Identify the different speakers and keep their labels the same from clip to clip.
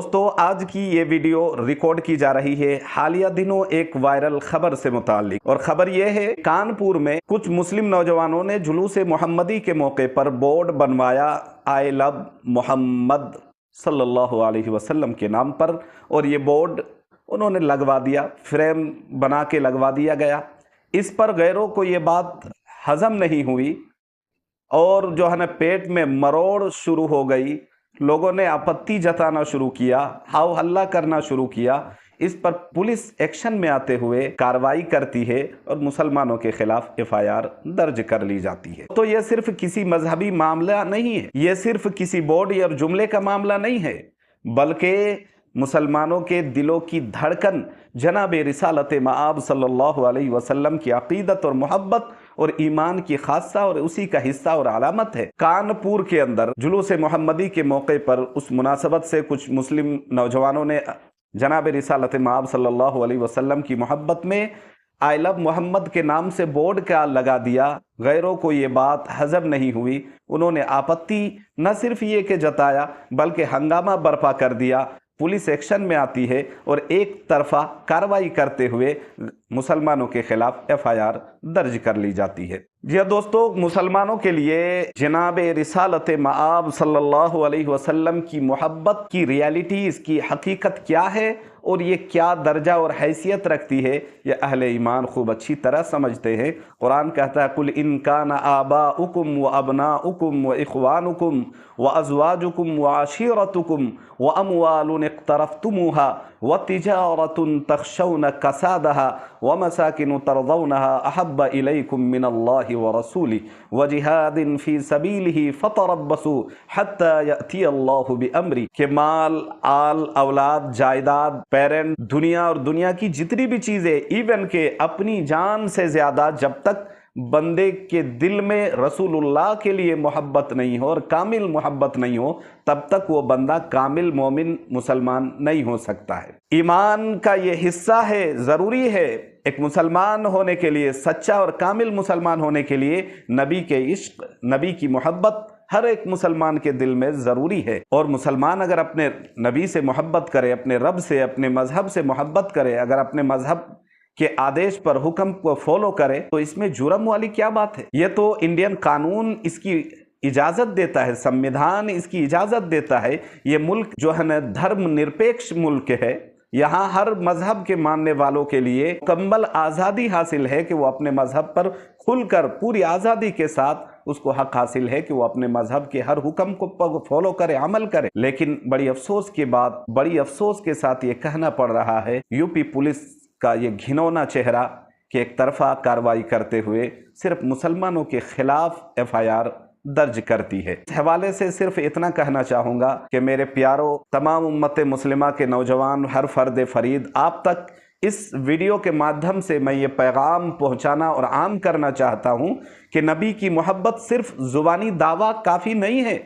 Speaker 1: दोस्तों आज की ये वीडियो रिकॉर्ड की जा रही है हालिया दिनों एक वायरल खबर से मुताल्लिक। और खबर ये है, कानपुर में कुछ मुस्लिम नौजवानों ने जुलूस मोहम्मदी के मौके पर बोर्ड बनवाया आई लव मोहम्मद सल्लल्लाहु अलैहि वसल्लम के नाम पर। और ये बोर्ड उन्होंने लगवा दिया, फ्रेम बना के लगवा दिया गया। इस पर गैरों को ये बात हजम नहीं हुई और जो है ना पेट में मरोड़ शुरू हो गई। लोगों ने आपत्ति जताना शुरू किया, हाव हल्ला करना शुरू किया। इस पर पुलिस एक्शन में आते हुए कार्रवाई करती है और मुसलमानों के खिलाफ एफआईआर दर्ज कर ली जाती है। तो यह सिर्फ किसी मजहबी मामला नहीं है, यह सिर्फ किसी बोर्ड या जुमले का मामला नहीं है, बल्कि मुसलमानों के दिलों की धड़कन जनाब रिसालत मआब सल्लल्लाहु अलैहि वसल्लम की अकीदत और मोहब्बत और ईमान की खासा और उसी का हिस्सा और अलामत है। कानपुर के अंदर जुलूस मोहम्मदी के मौके पर उस मुनासबत से कुछ मुस्लिम नौजवानों ने जनाब रिसालत मआब सल्लल्लाहु अलैहि वसल्लम की मोहब्बत में आई लव मोहम्मद के नाम से बोर्ड का लगा दिया। गैरों को ये बात हजम नहीं हुई, उन्होंने आपत्ति न सिर्फ ये कि जताया बल्कि हंगामा बर्पा कर दिया। पुलिस एक्शन में आती है और एक तरफा कार्रवाई करते हुए मुसलमानों के खिलाफ एफआईआर दर्ज कर ली जाती है। जी दोस्तों, मुसलमानों के लिए जनाब रिसालत मआब सल्लल्लाहु अलैहि वसल्लम की मोहब्बत की रियलिटी, इसकी हकीकत क्या है और ये क्या दर्जा और हैसियत रखती है, ये अहले ईमान खूब अच्छी तरह समझते हैं। कुरान कहता है, कुल इन कान आबाउकुम व अबनाउकुम व इख्वानुकुम व अज़वाजुकुम व आशिरतुकुम व अमवालुन इक़्तरफ़्तुमूहा व तिजारतुन तख़शौन कसादहा व मसाकिन तरज़ौनहा अहब्ब इलैकुम मिनल्लाहि व रसूलिही व जिहादिन फ़ी सबीलिही फ़तरब्बसू हत्ता यअतियल्लाहु बिअम्री। के माल, आल, औलाद, जायदाद, पेरेंट, दुनिया और दुनिया की जितनी भी चीज़ें, इवन के अपनी जान से ज़्यादा जब तक बंदे के दिल में रसूलुल्लाह के लिए मोहब्बत नहीं हो और कामिल मोहब्बत नहीं हो, तब तक वो बंदा कामिल मोमिन मुसलमान नहीं हो सकता है। ईमान का ये हिस्सा है, ज़रूरी है एक मुसलमान होने के लिए, सच्चा और कामिल मुसलमान होने के लिए नबी के इश्क, नबी की मोहब्बत हर एक मुसलमान के दिल में ज़रूरी है। और मुसलमान अगर अपने नबी से मोहब्बत करे, अपने रब से, अपने मज़हब से मोहब्बत करे, अगर अपने मज़हब के आदेश पर, हुक्म को फॉलो करे, तो इसमें जुर्म वाली क्या बात है। ये तो इंडियन कानून इसकी इजाज़त देता है, संविधान इसकी इजाज़त देता है। ये मुल्क जो है न धर्म निरपेक्ष मुल्क है। यहाँ हर मजहब के मानने वालों के लिए मुकम्मल आज़ादी हासिल है कि वो अपने मजहब पर खुलकर पूरी आज़ादी के साथ उसको हक हासिल है कि वो अपने मजहब के हर हुक्म को फॉलो करे, अमल करे। लेकिन बड़ी अफसोस की बात, बड़ी अफसोस के साथ ये कहना पड़ रहा है, यूपी पुलिस का ये घिनौना चेहरा कि एक तरफा कार्रवाई करते हुए सिर्फ मुसलमानों के खिलाफ एफआईआर दर्ज करती है। इस हवाले से सिर्फ इतना कहना चाहूँगा कि मेरे प्यारों, तमाम उम्मत मुस्लिमा के नौजवान, हर फर्द फरीद, आप तक इस वीडियो के माध्यम से मैं ये पैगाम पहुँचाना और आम करना चाहता हूँ कि नबी की मोहब्बत सिर्फ ज़ुबानी दावा काफ़ी नहीं है।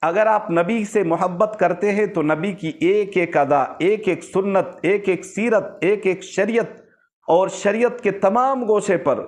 Speaker 1: अगर आप नबी से मोहब्बत करते हैं तो नबी की एक एक अदा, एक एक सुन्नत, एक एक सीरत, एक एक शरीयत और शरीयत के तमाम गोशे पर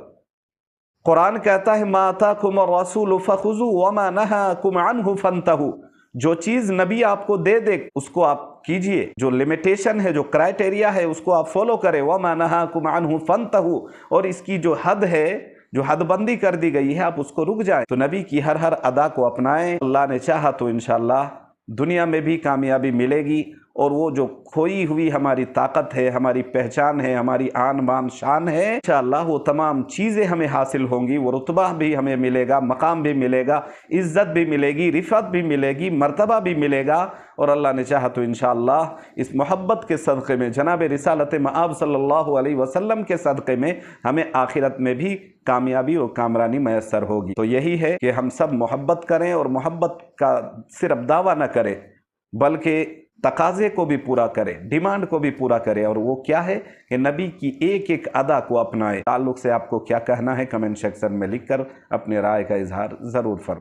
Speaker 1: कुरान कहता है, मा आताकुम रसूल फखुज़ू व मा नहाकुम अन्हु फंतहू। जो चीज़ नबी आपको दे दे उसको आप कीजिए, जो लिमिटेशन है, जो क्राइटेरिया है, उसको आप फॉलो करें। व मा नहाकुम अन्हु फंतहू, और इसकी जो हद है, जो हदबंदी कर दी गई है, आप उसको रुक जाएं। तो नबी की हर हर अदा को अपनाएं। अल्लाह ने चाहा तो इंशाअल्लाह दुनिया में भी कामयाबी मिलेगी और वो जो खोई हुई हमारी ताकत है, हमारी पहचान है, हमारी आन बान शान है, इंशाअल्लाह वो तमाम चीज़ें हमें हासिल होंगी। वो रुतबा भी हमें मिलेगा, मकाम भी मिलेगा, इज़्ज़त भी मिलेगी, रिफ़त भी मिलेगी, मर्तबा भी मिलेगा। और अल्लाह ने चाहा तो इंशाअल्लाह इस मोहब्बत के सदक़े में, जनाब रिसालत मआब सल्लल्लाहु अलैहि वसल्लम के सदक़े में हमें आखिरत में भी कामयाबी और कामरानी मैसर होगी। तो यही है कि हम सब मोहब्बत करें और मोहब्बत का सिर्फ दावा न करें बल्कि तकाजे को भी पूरा करे, डिमांड को भी पूरा करे। और वो क्या है कि नबी की एक एक अदा को अपनाए। ताल्लुक से आपको क्या कहना है, कमेंट सेक्शन में लिखकर अपने राय का इजहार ज़रूर फरमाएं।